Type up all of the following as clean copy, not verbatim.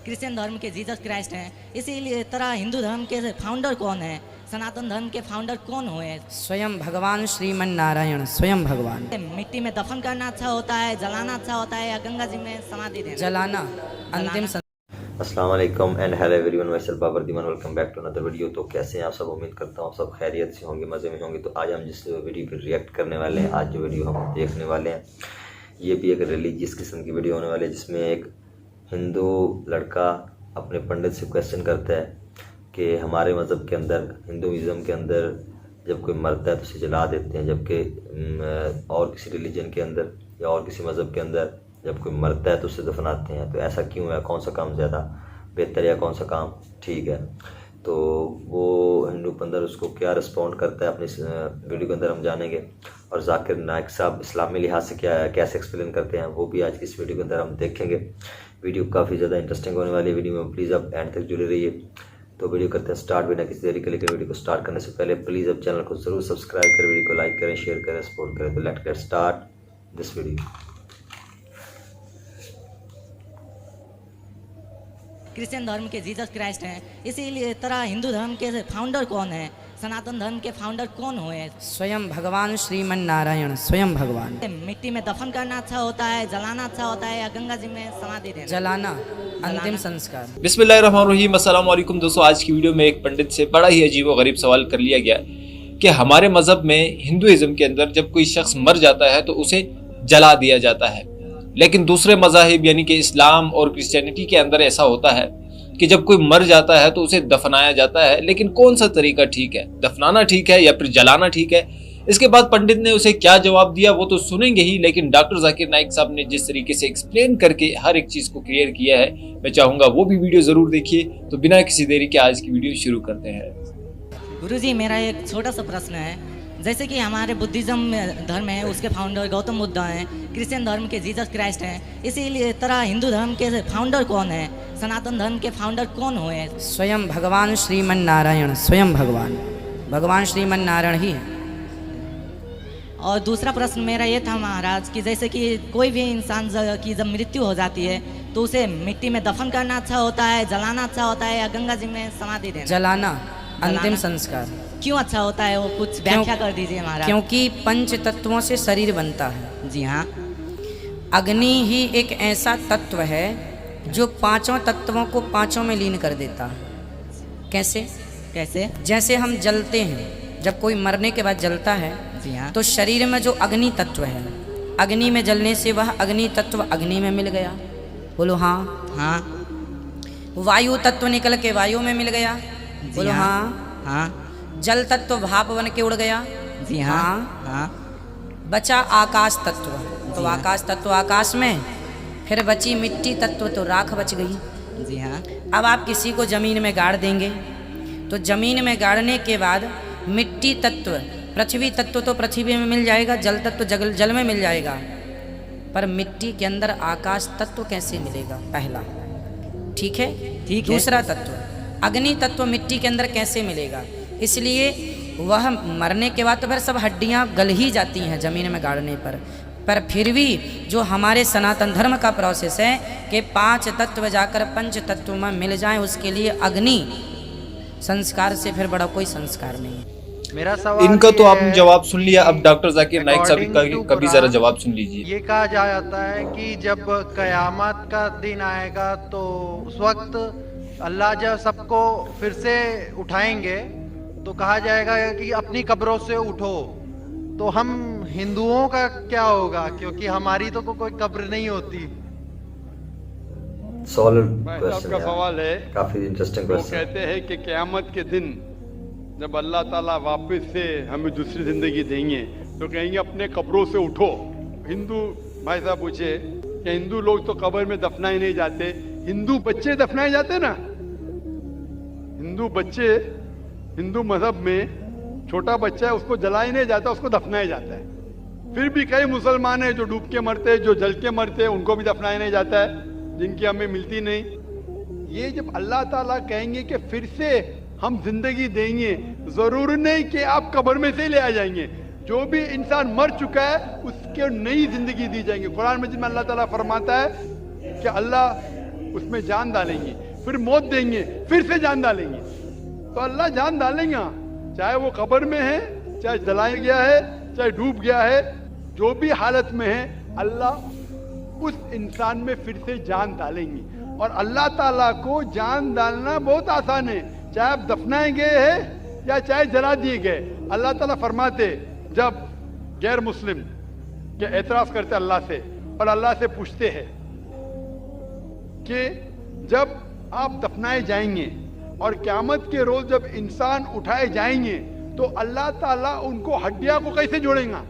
Christian धर्म के Jesus Christ हैं, इसीलिए तरह हिंदू धर्म के फाउंडर कौन है, सनातन धर्म के फाउंडर कौन हुए? स्वयं भगवान श्रीमन नारायण, स्वयं भगवान। मिट्टी में दफन करना अच्छा होता है, जलाना अच्छा होता है, या गंगा जी में समाधि देना? जलाना अंतिम अस्सलाम वालेकुम and hello everyone, myself Babar Diwan, welcome back to another video. तो कैसे हैं आप सब? उम्मीद करता हूँ आप सब खैरियत से होंगे, मज़े में होंगे। तो आज हम जिस वीडियो पर रिएक्ट करने वाले हैं, आज जो वीडियो हम देखने वाले हैं, ये भी एक रिलीजियस किस्म की वीडियो होने वाली है, जिसमें एक हिंदू लड़का अपने पंडित से क्वेश्चन करता है कि हमारे मज़हब के अंदर, हिंदुइज़्म के अंदर जब कोई मरता है तो उसे जला देते हैं, जबकि और किसी रिलीजन के अंदर या और किसी मज़हब के अंदर जब कोई मरता है तो उसे दफनाते हैं। तो ऐसा क्यों है? कौन सा काम ज़्यादा बेहतर या कौन सा काम ठीक है? तो वो हिंदू पंडित उसको क्या रिस्पॉन्ड करता है अपनी वीडियो के अंदर हम जानेंगे। और जाकिर नाइक साहब इस्लामी लिहाज से कैसे एक्सप्लेन करते हैं, वो भी आज की इस वीडियो के अंदर हम देखेंगे। वीडियो काफ़ी ज़्यादा इंटरेस्टिंग होने वाली है। वीडियो में प्लीज़ आप एंड तक जुड़े रहिए। तो वीडियो करते हैं स्टार्ट बिना किसी देरी के। लेकिन वीडियो को स्टार्ट करने से पहले प्लीज़ अब चैनल को ज़रूर सब्सक्राइब करें, वीडियो को लाइक करें, शेयर करें, सपोर्ट करें। तो let's get start this video. Christian धर्म के जीसस क्राइस्ट हैं, इसीलिए तरह हिंदू धर्म के फाउंडर कौन है, सनातन धर्म के फाउंडर कौन हुए? स्वयं भगवान श्रीमन नारायण, स्वयं भगवान। मिट्टी में दफन करना अच्छा होता है, जलाना अच्छा होता है, या गंगा जी में समाधि देना? जलाना अंतिम संस्कार। बिस्मिल्लाहिर्रहमानिर्रहीम। अस्सलाम वालेकुम दोस्तों, आज की वीडियो में एक पंडित से बड़ा ही अजीब व गरीब सवाल कर लिया गया कि हमारे मज़हब में, हिंदुइज्म के अंदर जब कोई शख्स मर जाता है तो उसे जला दिया जाता है, लेकिन दूसरे मज़ाहिब यानी कि इस्लाम और क्रिश्चियनिटी के अंदर ऐसा होता है कि जब कोई मर जाता है तो उसे दफनाया जाता है। लेकिन कौन सा तरीका ठीक है? दफनाना ठीक है या फिर जलाना ठीक है? इसके बाद पंडित ने उसे क्या जवाब दिया वो तो सुनेंगे ही, लेकिन डॉक्टर जाकिर नाइक साहब ने जिस तरीके से एक्सप्लेन करके हर एक चीज को क्लियर किया है, मैं चाहूंगा वो भी वीडियो जरूर देखिए। तो बिना किसी देरी के आज की वीडियो शुरू करते हैं। गुरुजी, मेरा एक छोटा सा प्रश्न है। जैसे कि हमारे बुद्धिज्म धर्म है, उसके फाउंडर गौतम बुद्ध हैं, क्रिश्चियन धर्म के जीसस क्राइस्ट हैं, इसीलिए तरह हिंदू धर्म के फाउंडर कौन है, सनातन धर्म के फाउंडर कौन हुए? स्वयं भगवान श्रीमन नारायण, स्वयं भगवान। भगवान श्रीमन नारायण ही है। और दूसरा प्रश्न मेरा ये था महाराज कि जैसे कि कोई भी इंसान की जब मृत्यु हो जाती है तो उसे मिट्टी में दफन करना अच्छा होता है, जलाना अच्छा होता है, या गंगा जी में समाधि देना? जलाना अंतिम संस्कार। क्यों अच्छा होता है, वो कुछ व्याख्या कर दीजिए महाराज। क्योंकि पंच तत्वों से शरीर बनता है। जी हाँ। अग्नि ही एक ऐसा तत्व है जो पांचों तत्वों को पांचों में लीन कर देता है। कैसे? कैसे? जैसे हम जलते हैं, जब कोई मरने के बाद जलता है, जी हाँ, तो शरीर में जो अग्नि तत्व है, अग्नि में जलने से वह अग्नि तत्व अग्नि में मिल गया। बोलो हाँ। हाँ। वायु तत्व निकल के वायु में मिल गया। बोलो हाँ। हाँ। जल तत्व भाप बन के उड़ गया। जी हाँ। हाँ। बचा आकाश तत्व, तो आकाश तत्व आकाश में, फिर बची मिट्टी तत्व तो राख बच गई। जी हाँ। अब आप किसी को जमीन में गाड़ देंगे तो जमीन में गाड़ने के बाद मिट्टी तत्व, पृथ्वी तत्व तो पृथ्वी में मिल जाएगा, जल तत्व जल में मिल जाएगा, पर मिट्टी के अंदर आकाश तत्व कैसे मिलेगा? पहला ठीक है। ठीक है। दूसरा तत्व अग्नि तत्व मिट्टी के अंदर कैसे मिलेगा? इसलिए वह मरने के बाद तो फिर सब हड्डियां गल ही जाती हैं जमीन में गाड़ने पर फिर भी जो हमारे सनातन धर्म का प्रोसेस है कि पांच तत्व जाकर पंच तत्व में मिल जाएं, उसके लिए अग्नि संस्कार से फिर बड़ा कोई संस्कार नहीं है। मेरा सवाल इनका तो आपने है, जवाब सुन लिया, अब डॉक्टर जाकिर नाइक साहब according का to भी जरा कुरान, जवाब सुन लीजिए। ये कहा जाता है कि जब कयामत का दिन आएगा तो उस वक्त अल्लाह जब सबको फिर से उठाएंगे तो कहा जाएगा कि अपनी कब्रों से उठो। तो हम हिंदुओं का क्या होगा, क्योंकि हमारी तो कोई कब्र नहीं होती। सॉलिड भाई साहब क्वेश्चन का है, सवाल है। काफी इंटरेस्टिंग वो क्वेश्चन। कहते हैं कि क़यामत के दिन जब अल्लाह ताला वापस से हमें दूसरी जिंदगी देंगे तो कहेंगे अपने कब्रों से उठो। हिंदू भाई साहब पूछे कि हिंदू लोग तो कब्र में दफनाए नहीं जाते, हिंदू बच्चे दफनाए जाते ना। हिंदू बच्चे, हिंदू मजहब में छोटा बच्चा है उसको जलाया नहीं जाता, उसको दफनाया जाता है। फिर भी कई मुसलमान हैं जो डूब के मरते हैं, जो जल के मरते हैं, उनको भी दफनाया नहीं जाता है, जिनकी हमें मिलती नहीं। ये जब अल्लाह ताला कहेंगे कि फिर से हम जिंदगी देंगे, जरूर नहीं कि आप कब्र में से ले आ जाएंगे। जो भी इंसान मर चुका है उसके नई जिंदगी दी जाएंगे। कुरान मजीद में अल्लाह ताला फरमाता है कि अल्लाह उसमें जान डालेंगे, फिर मौत देंगे, फिर से जान डालेंगे। तो अल्लाह जान डालेंगे, चाहे वो कब्र में है, चाहे जलाया गया है, चाहे डूब गया है, जो भी हालत में है, अल्लाह उस इंसान में फिर से जान डालेंगे। और अल्लाह ताला को जान डालना बहुत आसान है, चाहे आप दफनाए गए हैं या चाहे जला दिए गए। अल्लाह ताला फरमाते, जब गैर मुस्लिम के एतराज करते अल्लाह से और अल्लाह से पूछते हैं कि जब आप दफनाए जाएंगे और क़यामत के रोज जब इंसान उठाए जाएंगे तो अल्लाह ताला उनको हड्डियां को कैसे जोड़ेगा।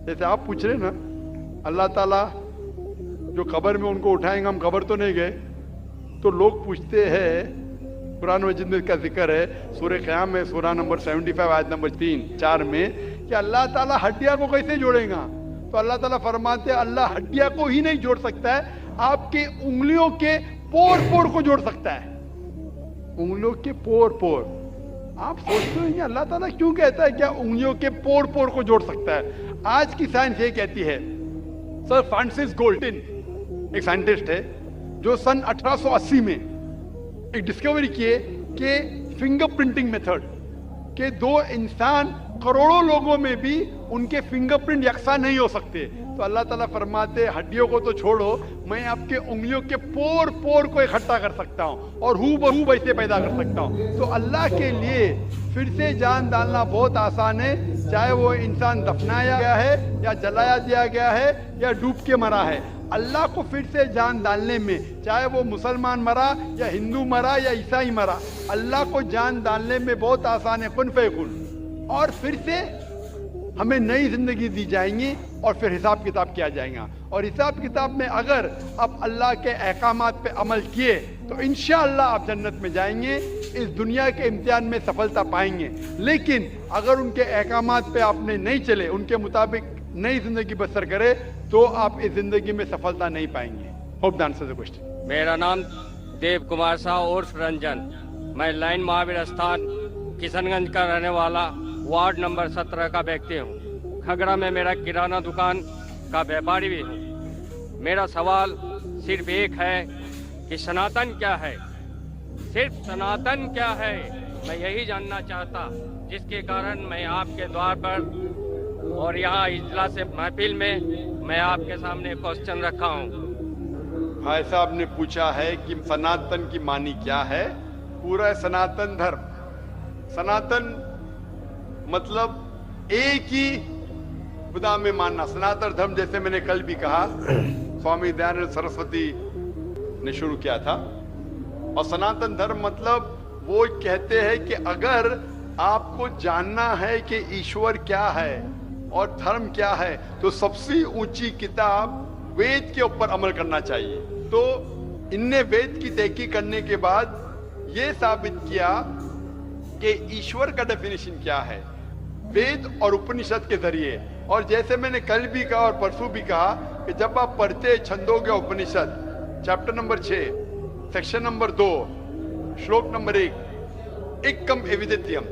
जैसे आप पूछ रहे ना, अल्लाह ताला जो कब्र में उनको उठाएंगे, हम कब्र तो नहीं गए, तो लोग पूछते हैं, कुरान मजीद में इसका जिक्र है सूरह क़याम में, सूरह नंबर 75 आयत नंबर 3-4 में, कि अल्लाह ताला हड्डियां को कैसे जोड़ेगा। तो अल्लाह ताला फरमाते हैं, अल्लाह हड्डियां को ही नहीं जोड़ सकता है, आपके उंगलियों के पोर पोर को जोड़ सकता है। उंगलियों के पोर पोर, आप सोचते हो अल्लाह ताला क्यों कहता है क्या उंगलियों के पोर पोर को जोड़ सकता है। आज की साइंस ये कहती है, सर फ्रांसिस गोल्टिन एक साइंटिस्ट है जो सन 1880 में एक डिस्कवरी किए कि फिंगरप्रिंटिंग मेथड के दो इंसान करोड़ों लोगों में भी उनके फिंगरप्रिंट यकसा नहीं हो सकते। तो अल्लाह ताला फरमाते, हड्डियों को तो छोड़ो, मैं आपके उंगलियों के पोर पोर को इकट्ठा कर सकता हूँ और हूबहू वैसे पैदा कर सकता हूँ। तो अल्लाह के लिए फिर से जान डालना बहुत आसान है, चाहे वो इंसान दफनाया गया है या जलाया दिया गया है या डूब के मरा है। अल्लाह को फिर से जान डालने में, चाहे वो मुसलमान मरा या हिंदू मरा या ईसाई मरा, अल्लाह को जान डालने में बहुत आसान है, कुन फयकुन। और फिर से हमें नई जिंदगी दी जाएंगी और फिर हिसाब किताब किया जाएगा। और हिसाब किताब में अगर आप अल्लाह के अहकामात पे अमल किए तो इंशाअल्लाह आप जन्नत में जाएंगे, इस दुनिया के इम्तिहान में सफलता पाएंगे। लेकिन अगर उनके अहकामात पे आपने नहीं चले, उनके मुताबिक नई जिंदगी बसर करे, तो आप इस जिंदगी में सफलता नहीं पाएंगे। Hope the answer the question. मेरा नाम देव कुमार साहु उर्फ रंजन, मैं लाइन महावीर स्थान किशनगंज का रहने वाला वार्ड नंबर 17 का व्यक्ति हूँ। खगड़ा में मेरा किराना दुकान का व्यापारी भी हूँ। मेरा सवाल सिर्फ एक है कि सनातन क्या है, सिर्फ सनातन क्या है, मैं यही जानना चाहता, जिसके कारण मैं आपके द्वार पर और यहाँ इजलास महफिल में मैं आपके सामने क्वेश्चन रखा हूँ। भाई साहब ने पूछा है कि सनातन की मानी क्या है। पूरा सनातन धर्म, सनातन मतलब एक ही खुदा में मानना, सनातन धर्म। जैसे मैंने कल भी कहा, स्वामी दयानंद सरस्वती ने शुरू किया था। और सनातन धर्म मतलब वो कहते हैं कि अगर आपको जानना है कि ईश्वर क्या है और धर्म क्या है, तो सबसे ऊंची किताब वेद के ऊपर अमल करना चाहिए। तो इनने वेद की तहकीक करने के बाद ये साबित किया कि ईश्वर का डेफिनेशन क्या है, वेद और उपनिषद के जरिए। और जैसे मैंने कल भी कहा और परसों भी कहा कि जब आप पढ़ते छंदोग्य उपनिषद चैप्टर नंबर 6 सेक्शन नंबर 2 श्लोक नंबर 1, एकम एविदित्यम,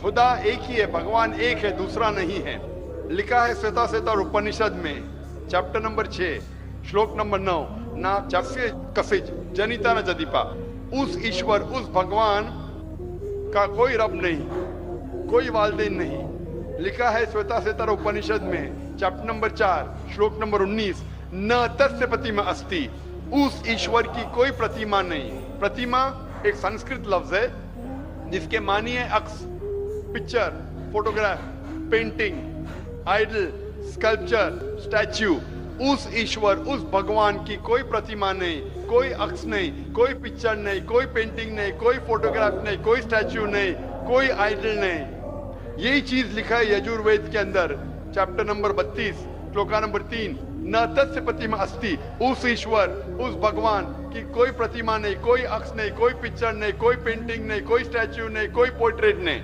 खुदा एक ही है, भगवान एक है, दूसरा नहीं है। लिखा है श्वेताश्वेतर उपनिषद में चैप्टर नंबर 6 श्लोक नंबर 9, ना चस्य कसिज जनिता न जदीपा, उस ईश्वर, उस भगवान का कोई रब नहीं, कोई वालदेन नहीं। लिखा है श्वेताश्वेतर उपनिषद में चैप्टर नंबर 4 श्लोक नंबर 19, न तस्य प्रतिमा अस्ति, उस ईश्वर की कोई प्रतिमा नहीं। प्रतिमा एक संस्कृत लफ्ज है जिसके मानी है अक्स, picture, photograph, painting, idol, sculpture, statue. उस ईश्वर, उस भगवान की कोई प्रतिमा नहीं, कोई अक्स नहीं, कोई पिक्चर नहीं, कोई पेंटिंग नहीं, कोई फोटोग्राफ नहीं, कोई स्टैच्यू नहीं, कोई आइडल नहीं। यही चीज लिखा है यजुर्वेद के अंदर चैप्टर नंबर 32 श्लोका नंबर 3, न तस्य प्रतिमा अस्ति, उस ईश्वर, उस भगवान की कोई प्रतिमा नहीं, कोई अक्स नहीं, कोई पिक्चर नहीं, कोई पेंटिंग नहीं, कोई स्टैच्यू नहीं, कोई पोर्ट्रेट नहीं।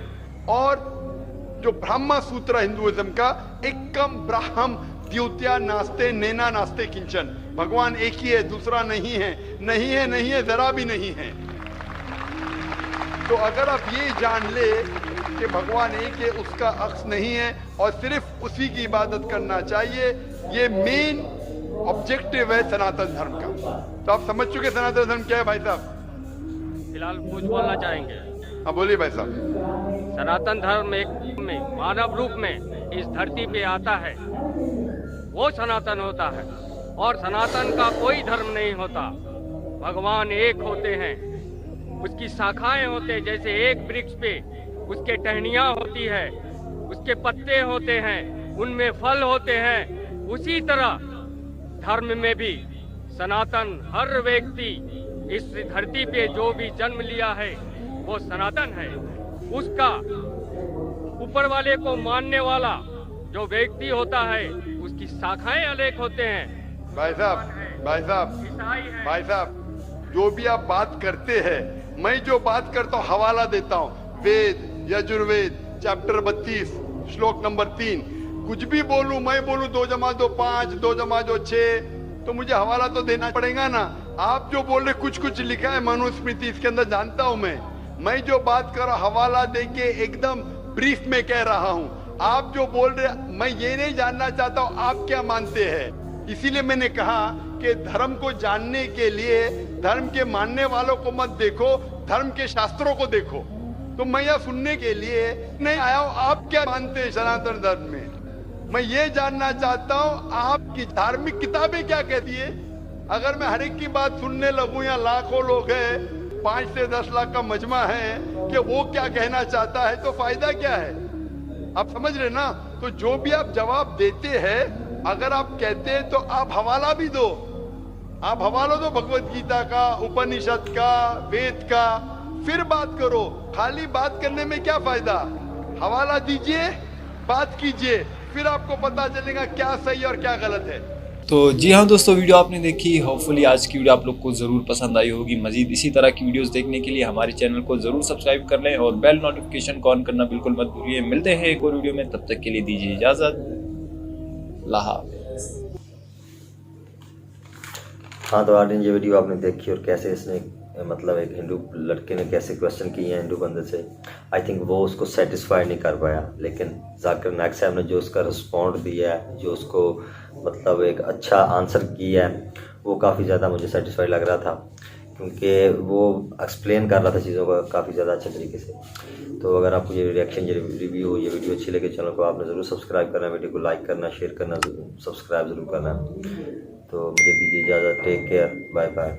और जो ब्रह्मा सूत्र हिंदुइज्म का, एकम ब्राह्म द्वितीया नास्ते नेना नास्ते किंचन, भगवान एक ही है, दूसरा नहीं है, नहीं है, नहीं है, जरा भी नहीं है। तो अगर आप ये जान ले कि भगवान एक है, उसका अक्स नहीं है और सिर्फ उसी की इबादत करना चाहिए, ये मेन ऑब्जेक्टिव है सनातन धर्म का। तो आप समझ चुके सनातन धर्म क्या है भाई साहब? फिलहाल कुछ बोलना चाहेंगे? हाँ बोलिए भाई साहब। सनातन धर्म एक में मानव रूप में इस धरती पे आता है, वो सनातन होता है। और सनातन का कोई धर्म नहीं होता। भगवान एक होते हैं, उसकी शाखाएं होते हैं। जैसे एक वृक्ष पे उसके टहनियां होती है, उसके पत्ते होते हैं, उनमें फल होते हैं, उसी तरह धर्म में भी सनातन हर व्यक्ति इस धरती पे जो भी जन्म लिया है वो सनातन है। उसका ऊपर वाले को मानने वाला जो व्यक्ति होता है उसकी शाखाएं अलग होते हैं। भाई साहब भाई साहब जो भी आप बात करते हैं, मैं जो बात करता हूँ हवाला देता हूँ। वेद यजुर्वेद चैप्टर 32 श्लोक नंबर 3। कुछ भी बोलूं, मैं बोलूं 2 + 2 5, 2 + 2 6, तो मुझे हवाला तो देना पड़ेगा ना। आप जो बोल रहे कुछ लिखा है मनुस्मृति, इसके अंदर जानता हूं मैं जो बात कर रहा हूं हवाला देके एकदम ब्रीफ में कह रहा हूं। आप जो बोल रहे, मैं ये नहीं जानना चाहता हूं आप क्या मानते हैं। इसीलिए मैंने कहा कि धर्म को जानने के लिए धर्म के मानने वालों को मत देखो, धर्म के शास्त्रों को देखो। तो मैं यह सुनने के लिए नहीं आया हूं आप क्या मानते हैं सनातन धर्म में। मैं ये जानना चाहता हूं आपकी धार्मिक किताबें क्या कहती है। अगर मैं हर एक की बात सुनने लगूं, या लाखों लोग हैं, 5 से 10 लाख का मजमा है, कि वो क्या कहना चाहता है, तो फायदा क्या है। आप समझ रहे ना। तो जो भी आप जवाब देते हैं, अगर आप कहते हैं तो आप हवाला भी दो। आप हवाला दो भगवत गीता का, उपनिषद का, वेद का, फिर बात करो। खाली बात करने में क्या फायदा। हवाला दीजिए, बात कीजिए, फिर आपको पता चलेगा क्या सही और क्या गलत है। तो जी हाँ दोस्तों, वीडियो आपने देखी। होपफुली आज की वीडियो आप लोग को ज़रूर पसंद आई होगी। मजीद इसी तरह की वीडियोस देखने के लिए हमारे चैनल को ज़रूर सब्सक्राइब कर लें और बेल नोटिफिकेशन को ऑन करना बिल्कुल मत भूलिए। मिलते हैं एक और वीडियो में, तब तक के लिए दीजिए इजाज़त। अल्लाह हाफ़िज़। हाँ तो आर्यन, ये वीडियो आपने देखी और कैसे इसने मतलब एक हिंदू लड़के ने कैसे क्वेश्चन किए हैं हिंदू बंदे से। आई थिंक वो उसको सेटिस्फाई नहीं कर पाया, लेकिन जाकिर नाइक साहब ने जो उसका रिस्पॉन्ड दिया है, जो उसको मतलब एक अच्छा आंसर किया है, वो काफ़ी ज़्यादा मुझे सेटिस्फाई लग रहा था, क्योंकि वो एक्सप्लेन कर रहा था चीज़ों का काफ़ी ज़्यादा अच्छे तरीके से। तो अगर आपको ये रिएक्शन, ये रिव्यू, ये वीडियो अच्छी लगे, चैनल को आपने ज़रूर सब्सक्राइब करना, वीडियो को लाइक करना, शेयर करना, सब्सक्राइब ज़रूर करना। तो मुझे दीजिए इजाज़त। Take care, bye bye.